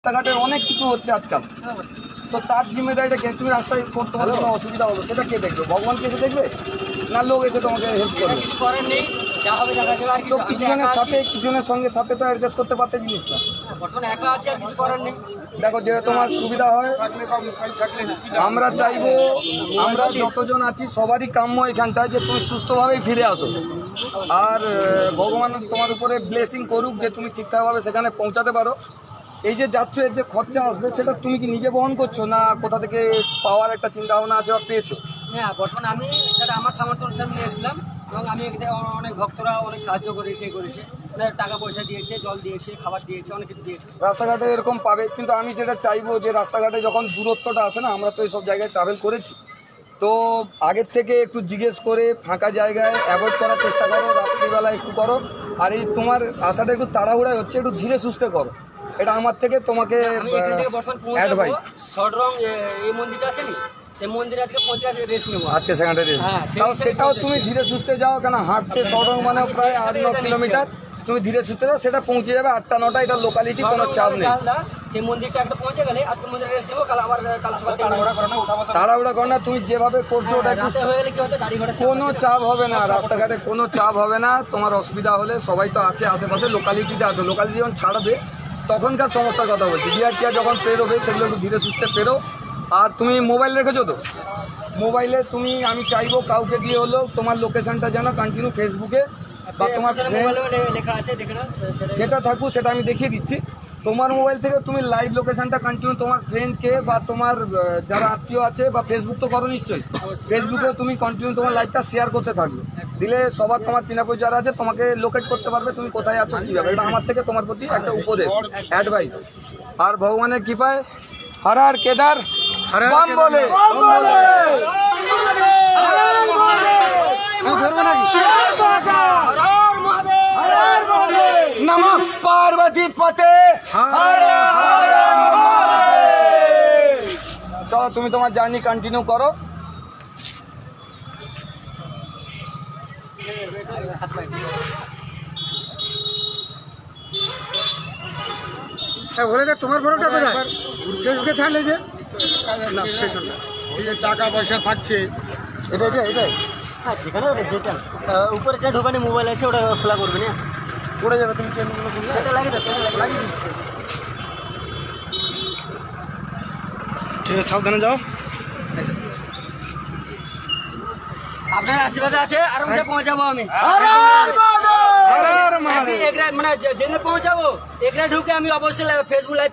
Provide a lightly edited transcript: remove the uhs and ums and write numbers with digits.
রাস্তাঘাটে অনেক কিছু হচ্ছে আজকাল, তো তার জিম্মেদারিটা কে? তুমি রাস্তায় তোমার কোনো অসুবিধা হলো সেটা কে দেখবে? ভগবান কে এসে দেখবে না লোক এসে তোমাকে হেল্প করবে? কিছু করার নেই, যা হবে দেখা যাবে। আর তো কিছু কিছুজনের সাথে কিছুজনের সঙ্গে সাথে তো অ্যাডজাস্ট করতে পারতে জিনিসটা। বর্তমানে একা আছে, আর কিছু করার নেই। দেখো যেটা তোমার সুবিধা হয়, আমরা চাইবো আমরা যতজন আছি সবারই কাম্য এখানটায় যে তুমি সুস্থভাবেই ফিরে আসো, আর ভগবান তোমার উপরে ব্লেসিং করুক যে তুমি ঠিকঠাকভাবে সেখানে পৌঁছাতে পারো। এই যে যাচ্ছ এর যে খরচা আসবে সেটা তুমি কি নিজে বহন করছো না কোথা থেকে পাওয়ার একটা চিন্তা ভাবনা আছে বা পেয়েছো? হ্যাঁ, বর্তমানে আমি সেটা আমার সামর্থ্য অনুসারে নিয়েছিলাম, এবং আমি এখানে অনেক ভক্তরা অনেক সাহায্য করেছে, করেছে টাকা পয়সা দিয়েছে, জল দিয়েছে, খাবার দিয়েছে, অনেক কিছু দিয়েছে। রাস্তাঘাটে এরকম পাবে, কিন্তু আমি যেটা চাইবো যে রাস্তাঘাটে যখন দূরত্বটা আসে না, আমরা তো এইসব জায়গায় ট্রাভেল করেছি, তো আগের থেকে একটু জিজ্ঞেস করে ফাঁকা জায়গায় অ্যাভয়েড করার চেষ্টা করো, রাত্রিবেলা একটু করো। আর এই তোমার আশাটা একটু তাড়াহুড়ায় হচ্ছে, একটু ধীরে সুস্থে করো, এটা আমার থেকে তোমাকে আমি এখান থেকে বর্তমান পৌঁছাবো অ্যাডভাইস। শর্ট রং এই মন্দিরটা আছে নি, সেই মন্দিরে আজকে পৌঁছে গেছে, রেস্ট নেবো। আজকে সেখানটা হ্যাঁ, তাও সেটাও তুমি ধীরে সুস্থে যাও, কেন হাঁটতে সরং মানে প্রায় 8-9 কিলোমিটার, তুমি ধীরে সুস্থে যাও, সেটা পৌঁছে যাবে 8টা-9টা, এটা লোকালিটি, কোনো চাপ নেই। সেই মন্দিরটা একটা পৌঁছে গেলে আজকে মন্দিরে রেস্ট নেবো, কাল আবার কাল সকাল তাড়াহুড়া করো না, তুমি যেভাবে করছো ওটা একটু, রাতে হয়ে গেলে কি হচ্ছে, গাড়ি ঘোড়া কোনো চাপ হবে না, রাস্তাঘাটে কোনো চাপ হবে না। তোমার অসুবিধা হলে সবাই তো আছে আশেপাশে, লোকালিটিতে আছো, লোকালিটি যখন ছাড়বে তখনকার সমস্যার কথা বলছি। বিআরটিআর যখন পেরোবে সেগুলো একটু ধীরে সুস্থে পেরো। আর তুমি মোবাইল রেখেছো তো? মোবাইলে তুমি, আমি চাইবো কাউকে দিয়ে হলেও তোমার লোকেশনটা যেন কন্টিনিউ ফেসবুকে বা তোমার মোবাইলে লেখা আছে, দেখে না সেটা থাকুক, সেটা আমি দেখিয়ে দিচ্ছি। তোমার মোবাইল থেকে তুমি লাইভ লোকেশনটা কন্টিনিউ তোমার ফ্রেন্ডকে বা তোমার যারা আত্মীয় আছে, বা ফেসবুক তো করো নিশ্চয়ই, ফেসবুকে তুমি কন্টিনিউ তোমার লাইভটা শেয়ার করতে থাকবে, দিলে সবার তোমার চেনা পরিচয় যারা আছে তোমাকে লোকেট করতে পারবে তুমি কোথায় আছো কীভাবে। এটা আমার থেকে তোমার প্রতি একটা উপদেশ, অ্যাডভাইস। আর ভগবানের কৃপায় হর হর কেদার বাম বলে নমঃ পার্বতী পতে হর হর মহাদেব। চলো তুমি তোমার জার্নি কন্টিনিউ করো। বলে দেখ তোমার বড়টা কোথায়? ফেসবুকে ছাড়লে যে না, পেছনটা এই যে টাকা পয়সা থাকছে, এটাই হ্যাঁ, যেখানে যেটা উপরে যে ঢোকানি মোবাইল আছে ওটা খোলা করবে না, পড়ে যাবে। তুমি চেনগুলো খুললে এটা লাগিয়ে দাও, লাগিয়ে দিচ্ছে। ঠিক আছে, সাবধানে যাও। আপনার আশীর্বাদে আছে, আরামসে পৌঁছাবো আমি। হর হর মহাদেব। মানে যেখানে পৌঁছাবো এখানে ঢুকে আমি অবশ্যই ফেসবুক লাইভ